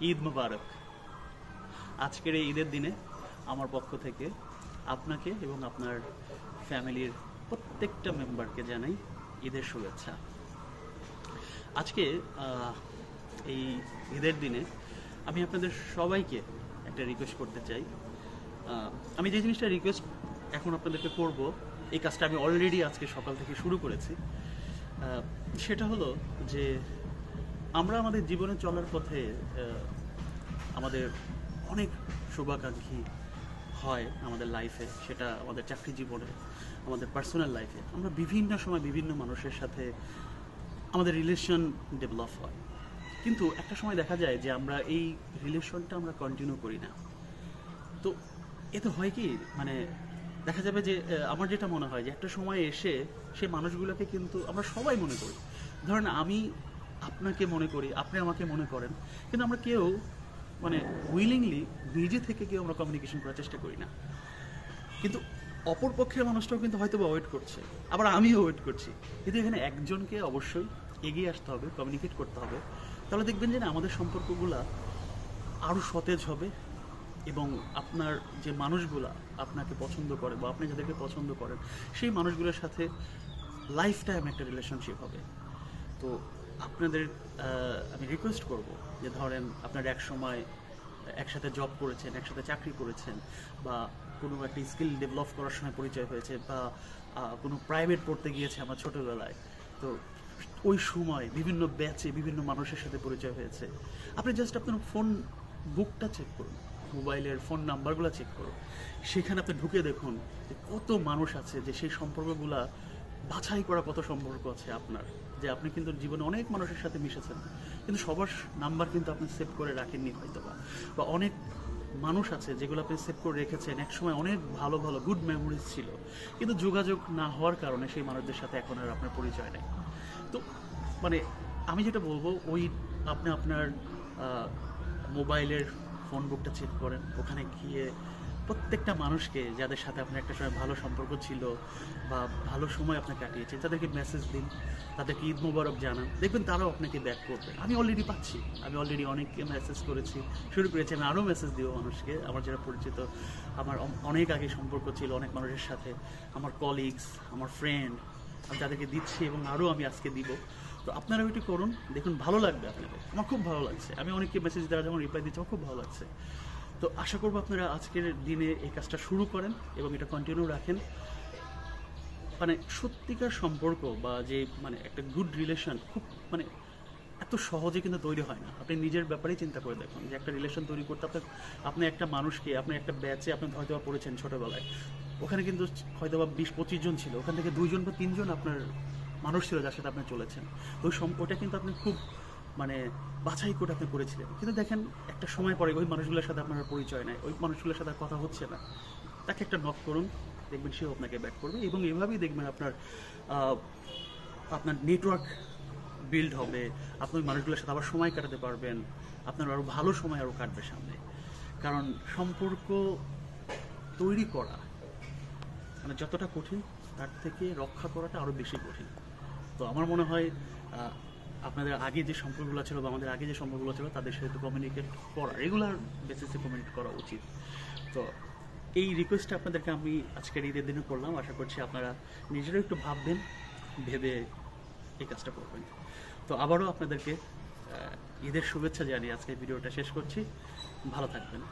ঈদ মুবারক। আজকের এই ঈদের দিনে আমার পক্ষ থেকে আপনাকে এবং আপনার ফ্যামিলির প্রত্যেকটা মেম্বারকে জানাই ঈদের শুভেচ্ছা। আজকে এই ঈদের দিনে আমি আপনাদের সবাইকে একটা রিকোয়েস্ট করতে চাই। আমি যে জিনিসটা রিকোয়েস্ট এখন আপনাদেরকে করব, এই কাজটা আমি অলরেডি আজকে সকাল থেকে শুরু করেছি। সেটা হলো যে আমরা আমাদের জীবনে চলার পথে আমাদের অনেক শুভাকাঙ্ক্ষী হয় আমাদের লাইফে, সেটা আমাদের চাকরি জীবনে, আমাদের পার্সোনাল লাইফে। আমরা বিভিন্ন সময় বিভিন্ন মানুষের সাথে আমাদের রিলেশন ডেভেলপ হয়, কিন্তু একটা সময় দেখা যায় যে আমরা এই রিলেশনটা আমরা কন্টিনিউ করি না। তো এতে হয় কি, মানে দেখা যাবে যে আমার যেটা মনে হয় যে একটা সময় এসে সেই মানুষগুলোকে কিন্তু আমরা সবাই মনে করি। ধরেন আমি আপনাকে মনে করি, আপনি আমাকে মনে করেন, কিন্তু আমরা কেউ মানে উইলিংলি নিজে থেকে কেউ আমরা কমিউনিকেশন করার চেষ্টা করি না। কিন্তু অপর পক্ষের মানুষটাও কিন্তু হয়তো ওয়েট করছে, আবার আমিও ওয়েট করছি। কিন্তু এখানে একজনকে অবশ্যই এগিয়ে আসতে হবে, কমিউনিকেট করতে হবে। তাহলে দেখবেন যে না, আমাদের সম্পর্কগুলো আরও সতেজ হবে এবং আপনার যে মানুষগুলা আপনাকে পছন্দ করে বা আপনি যাদেরকে পছন্দ করেন সেই মানুষগুলোর সাথে লাইফ টাইম একটা রিলেশনশিপ হবে। তো আপনাদের আমি রিকোয়েস্ট করব যে ধরেন আপনারা এক সময় একসাথে জব করেছেন, একসাথে চাকরি করেছেন, বা কোনো একটা স্কিল ডেভেলপ করার সময় পরিচয় হয়েছে, বা কোনো প্রাইভেট পড়তে গিয়েছে আমার ছোটোবেলায়। তো ওই সময় বিভিন্ন ব্যাচে বিভিন্ন মানুষের সাথে পরিচয় হয়েছে। আপনি জাস্ট আপনার ফোন বুকটা চেক করুন, মোবাইলের ফোন নাম্বারগুলো চেক করুন, সেখানে আপনি ঢুকে দেখুন যে কত মানুষ আছে, যে সেই সম্পর্কগুলা বাছাই করা কত সম্পর্ক আছে আপনার, যে আপনি কিন্তু জীবনে অনেক মানুষের সাথে মিশেছেন, কিন্তু সবার নাম্বার কিন্তু আপনি সেভ করে রাখেননি হয়তো, বা অনেক মানুষ আছে যেগুলো আপনি সেভ করে রেখেছেন, একসময় অনেক ভালো ভালো গুড মেমোরিজ ছিল, কিন্তু যোগাযোগ না হওয়ার কারণে সেই মানুষদের সাথে এখন আর আপনার পরিচয় নেই। তো মানে আমি যেটা বলবো, ওই আপনি আপনার মোবাইলের ফোন বুকটা চেক করেন, ওখানে গিয়ে প্রত্যেকটা মানুষকে যাদের সাথে আপনার একটা সময় ভালো সম্পর্ক ছিল বা ভালো সময় আপনার কাটিয়েছে তাদেরকে মেসেজ দিন, তাদেরকে ঈদ মোবারক জানান, দেখবেন তারাও আপনাকে ব্যাক করবে। আমি অলরেডি পাচ্ছি, আমি অলরেডি অনেককে মেসেজ শুরু করেছি। আমি আরও মেসেজ দিব মানুষকে, আমার যারা পরিচিত, আমার অনেক আগে সম্পর্ক ছিল অনেক মানুষের সাথে, আমার কলিগস, আমার ফ্রেন্ড, আমি তাদেরকে দিচ্ছি এবং আরও আমি আজকে দিব। তো আপনারা ওইটি করুন, দেখুন ভালো লাগবে আপনাদের। আমার খুব ভালো লাগছে, আমি অনেককে মেসেজ দেওয়া যখন রিপ্লাই দিচ্ছি আমার খুব ভালো লাগছে। তো আশা করবো আপনারা আজকের দিনে এই কাজটা শুরু করেন এবং এটা কন্টিনিউ রাখেন। মানে সত্যিকার সম্পর্ক বা যে মানে একটা গুড রিলেশন খুব মানে এত সহজে কিন্তু তৈরি হয় না। আপনি নিজের ব্যাপারেই চিন্তা করে দেখুন যে একটা রিলেশন তৈরি করতে আপনি একটা মানুষকে, আপনি একটা ব্যাচে আপনি হয়তো বা পড়েছেন ছোটোবেলায়, ওখানে কিন্তু হয়তো বা 20-25 জন ছিল, ওখান থেকে 2 জন বা 3 জন আপনার মানুষ ছিল যার সাথে আপনি চলেছেন। ওটা কিন্তু আপনি খুব মানে বাছাই করে আপনি করেছিলেন, কিন্তু দেখেন একটা সময় পরে ওই মানুষগুলোর সাথে আপনার পরিচয় নেই, ওই মানুষগুলোর সাথে কথা হচ্ছে না। তাকে একটা নক করুন, দেখবেন সেও আপনাকে ব্যাক করবে এবং এভাবেই দেখবেন আপনার নেটওয়ার্ক বিল্ড হবে, আপনি ওই মানুষগুলোর সাথে আবার সময় কাটাতে পারবেন, আপনার আরও ভালো সময় আরও কাটবে সামনে। কারণ সম্পর্ক তৈরি করা মানে যতটা কঠিন তার থেকে রক্ষা করাটা আরও বেশি কঠিন। তো আমার মনে হয় আপনাদের আগে যে সম্পর্কগুলো ছিল বা আমাদের আগে যে সম্পর্কগুলো ছিল তাদের সাথে কমিউনিকেট করা, রেগুলার বেসিসে কমিউনিকেট করা উচিত। তো এই রিকোয়েস্টটা আপনাদেরকে আমি আজকের ঈদের দিনে করলাম। আশা করছি আপনারা নিজেরাও একটু ভাববেন, ভেবে এই কাজটা করবেন। তো আবারও আপনাদেরকে ঈদের শুভেচ্ছা জানিয়ে আজকে ভিডিওটা শেষ করছি। ভালো থাকবেন।